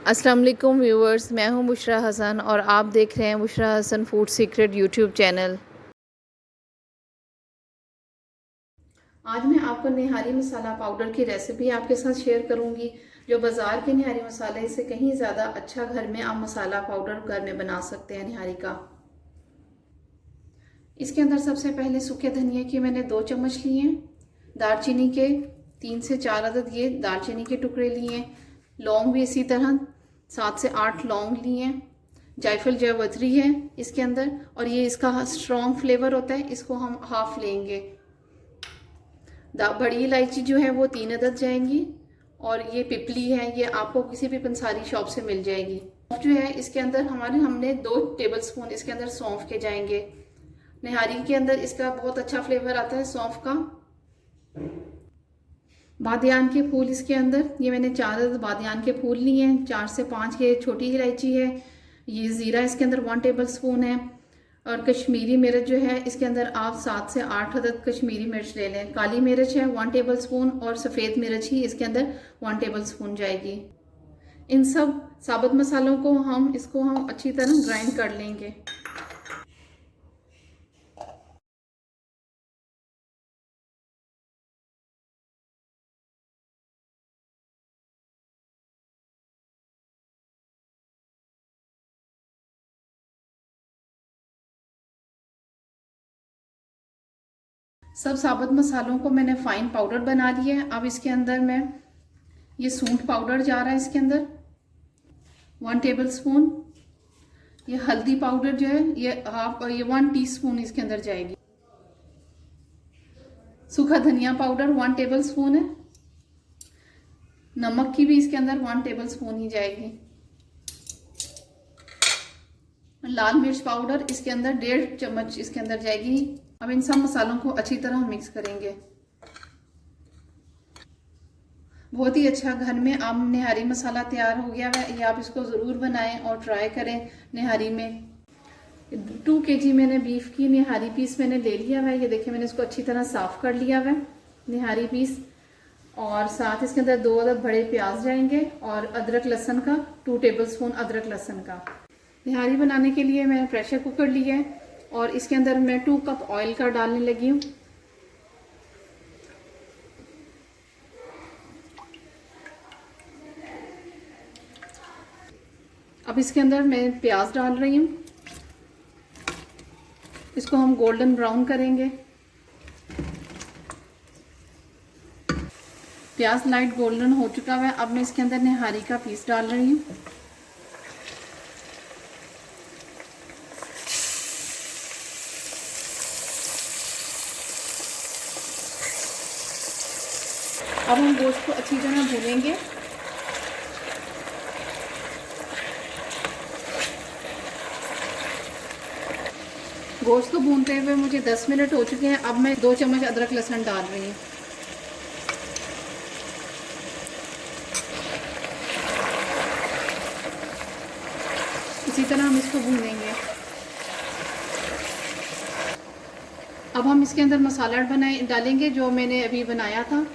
अस्सलाम वालेकुम व्यूवर्स, मैं हूं बुशरा हसन और आप देख रहे हैं Bushra Hasan food secret YouTube channel. आज मैं आपको निहारी मसाला पाउडर की रेसिपी आपके साथ शेयर करूंगी। जो बाज़ार के निहारी मसाले से कहीं ज़्यादा अच्छा घर में आप मसाला पाउडर घर में बना सकते हैं निहारी का। इसके अंदर सबसे पहले सूखे धनिया के मैंने 2 चम्मच लिए हैं। दालचीनी के 3 से 4 अदद ये दालचीनी के टुकड़े लिए हैं। लौंग भी इसी तरह 7 से 8 लौंग लिए हैं। जायफल जावित्री है इसके अंदर, और ये इसका स्ट्रॉन्ग फ्लेवर होता है, इसको हम हाफ लेंगे। बड़ी इलायची जो है वो 3 अदद जाएंगी, और ये पिपली है, ये आपको किसी भी पंसारी शॉप से मिल जाएगी। जो है इसके अंदर हमने 2 टेबल स्पून इसके अंदर सौंफ के जाएंगे। निहारी के अंदर इसका बहुत अच्छा फ्लेवर आता है सौंफ का। बादियान के फूल इसके अंदर, ये मैंने 4 अदद बादियान के फूल लिए हैं। 4 से 5 ये छोटी इलायची है। ये ज़ीरा इसके अंदर 1 टेबल स्पून है। और कश्मीरी मिर्च जो है इसके अंदर आप 7 से 8 अदद कश्मीरी मिर्च ले लें। काली मिर्च है 1 टेबल स्पून, और सफ़ेद मिर्च ही इसके अंदर 1 टेबल स्पून जाएगी। इन सब साबुत मसालों को हम अच्छी तरह ग्राइंड कर लेंगे। सब साबुत मसालों को मैंने फाइन पाउडर बना लिया है। अब इसके अंदर मैं ये सूंठ पाउडर जा रहा है इसके अंदर 1 टेबल स्पून। ये हल्दी पाउडर जो है ये 1 टीस्पून इसके अंदर जाएगी। सूखा धनिया पाउडर 1 टेबल स्पून है। नमक की भी इसके अंदर 1 टेबल स्पून ही जाएगी। लाल मिर्च पाउडर इसके अंदर 1.5 चम्मच इसके अंदर जाएगी। अब इन सब मसालों को अच्छी तरह मिक्स करेंगे। बहुत ही अच्छा घर में आप निहारी मसाला तैयार हो गया है। ये आप इसको ज़रूर बनाएं और ट्राई करें निहारी में। 2 kg मैंने बीफ की निहारी पीस मैंने ले लिया है। ये देखिए मैंने इसको अच्छी तरह साफ़ कर लिया है निहारी पीस। और साथ इसके अंदर 2 अदद बड़े प्याज जाएंगे, और अदरक लहसुन का 2 टेबल स्पून अदरक लहसुन का। निहारी बनाने के लिए मैंने प्रेशर कुकर लिया है, और इसके अंदर मैं 2 कप ऑयल का डालने लगी हूँ। अब इसके अंदर मैं प्याज डाल रही हूँ। इसको हम गोल्डन ब्राउन करेंगे। प्याज लाइट गोल्डन हो चुका है। अब मैं इसके अंदर निहारी का पीस डाल रही हूँ। अब हम गोश्त को अच्छी तरह भूनेंगे। गोश्त को भूनते हुए मुझे 10 मिनट हो चुके हैं। अब मैं 2 चम्मच अदरक लहसुन डाल रही हूँ। इसी तरह हम इसको भूनेंगे। अब हम इसके अंदर मसाला डालेंगे जो मैंने अभी बनाया था।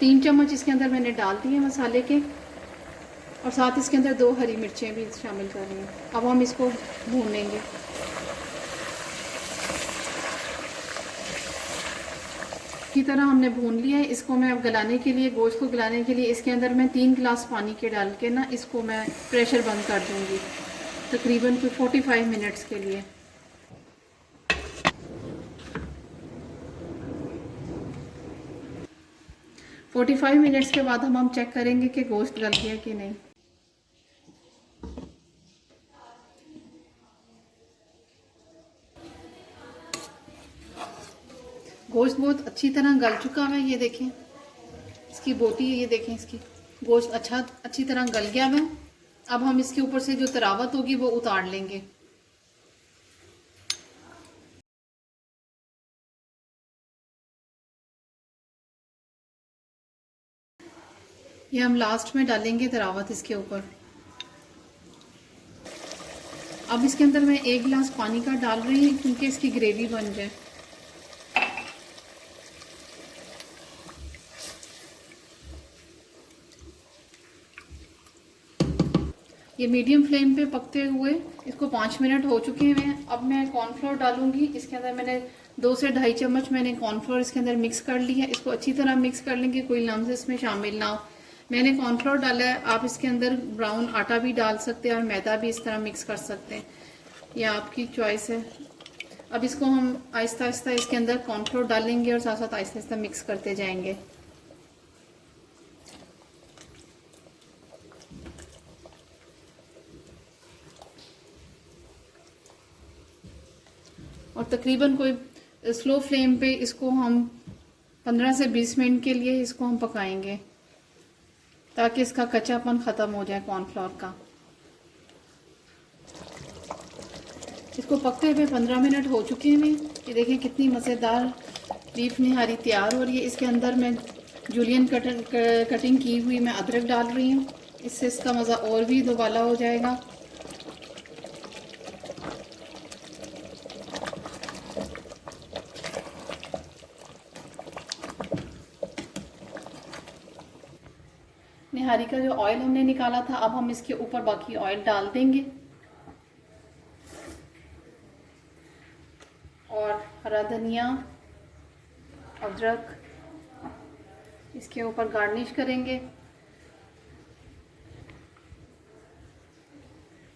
तीन चम्मच इसके अंदर मैंने डाल दिए मसाले के, और साथ इसके अंदर 2 हरी मिर्चें भी शामिल कर रही हूँ। अब हम इसको भूनेंगे। की तरह हमने भून लिया है। इसको मैं अब गलाने के लिए, गोश्त को गलाने के लिए इसके अंदर मैं 3 गिलास पानी के डाल के ना इसको मैं प्रेशर बंद कर दूंगी तकरीबन 45 मिनट्स के लिए। $45 मिनट्स के बाद हम चेक करेंगे कि गोश्त गल गया कि नहीं। गोश्त बहुत अच्छी तरह गल चुका है। ये देखें इसकी बोटी, ये देखें इसकी गोश्त अच्छी तरह गल गया है। अब हम इसके ऊपर से जो तरावत होगी वो उतार लेंगे। ये हम लास्ट में डालेंगे तरावत इसके ऊपर। अब इसके अंदर मैं 1 गिलास पानी का डाल रही हूँ क्योंकि इसकी ग्रेवी बन जाए। ये मीडियम फ्लेम पे पकते हुए इसको 5 मिनट हो चुके हैं। अब मैं कॉर्नफ्लोर डालूंगी। इसके अंदर मैंने 2 से 2.5 चम्मच मैंने कॉर्नफ्लोर इसके अंदर मिक्स कर लिया। इसको अच्छी तरह मिक्स कर लेंगे, कोई लम्स इसमें शामिल ना हो। मैंने कॉर्नफ्लोर डाला है, आप इसके अंदर ब्राउन आटा भी डाल सकते हैं और मैदा भी इस तरह मिक्स कर सकते हैं, यह आपकी चॉइस है। अब इसको हम आहिस्ता आहिस्ता इसके अंदर कॉर्नफ्लोर डालेंगे और साथ साथ आहिस्ता आहिस्ता मिक्स करते जाएंगे। और तकरीबन कोई स्लो फ्लेम पे इसको हम 15 से 20 मिनट के लिए इसको हम पकाएंगे ताकि इसका कच्चापन ख़त्म हो जाए कॉर्नफ्लोर का। इसको पकते हुए 15 मिनट हो चुके हैं। ये देखें कितनी मज़ेदार बीफ निहारी तैयार हो रही है। इसके अंदर मैं जूलियन कटिंग की हुई मैं अदरक डाल रही हूँ, इससे इसका मज़ा और भी दोबाला हो जाएगा। निहारी का जो ऑयल हमने निकाला था, अब हम इसके ऊपर बाकी ऑयल डाल देंगे और हरा धनिया, अदरक इसके ऊपर गार्निश करेंगे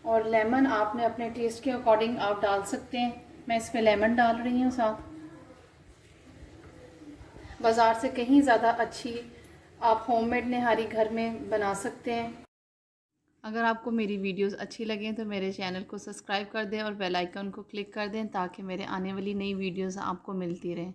और लेमन आपने अपने टेस्ट के अकॉर्डिंग आप डाल सकते हैं। मैं इसमें लेमन डाल रही हूँ साथ। बाज़ार से कहीं ज़्यादा अच्छी आप होममेड निहारी घर में बना सकते हैं। अगर आपको मेरी वीडियोस अच्छी लगें तो मेरे चैनल को सब्सक्राइब कर दें और बेल आइकन को क्लिक कर दें ताकि मेरे आने वाली नई वीडियोस आपको मिलती रहें।